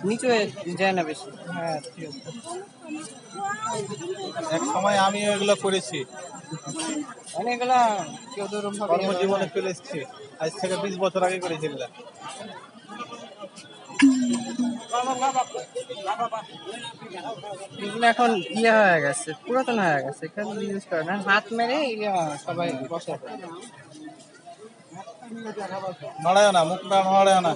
নিচে যায় না বেশি। হ্যাঁ, এক সময় আমি এগুলো করেছি, মানে এগুলা কেউ তো কর্মজীবনে চলে এসেছি, আজ থেকে 20 বছর আগে করেছি এগুলা। এগুলো এখন ইয়ে হয়ে গেছে, পুরাতন হয়ে গেছে, এখানে ইউজ করে না, হাত মেরে সবাই বসে। নড়ায় না, মুখটা নড়ায় না।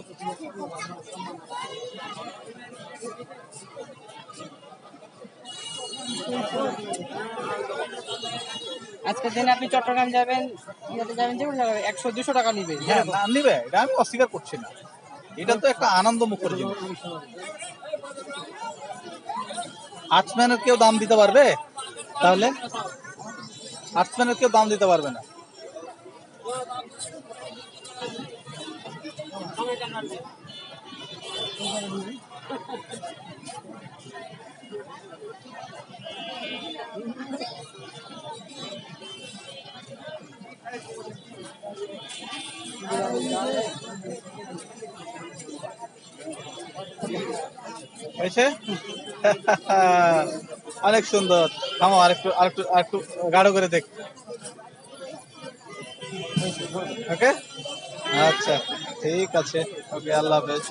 আজকের দিনে আপনি চট্টগ্রাম যাবেন, ইয়েতে যাবেন, যেগুলো 100-200 টাকা নিবে। হ্যাঁ, না নিবে, এটা আমি অস্বীকার করছি না, এটা তো একটা আনন্দ মুখর জিনিস। আর্টসম্যানের কেউ দাম দিতে পারবে? তাহলে আর্টসম্যানের কেউ দাম দিতে পারবে না। হয়েছে? অনেক সুন্দর। থামো, আরেকটু আরেকটু আরেকটু গাঢ় করে দেখ। ওকে, আচ্ছা, ঠিক আছে, ওকে, আল্লাহ হাফেজ।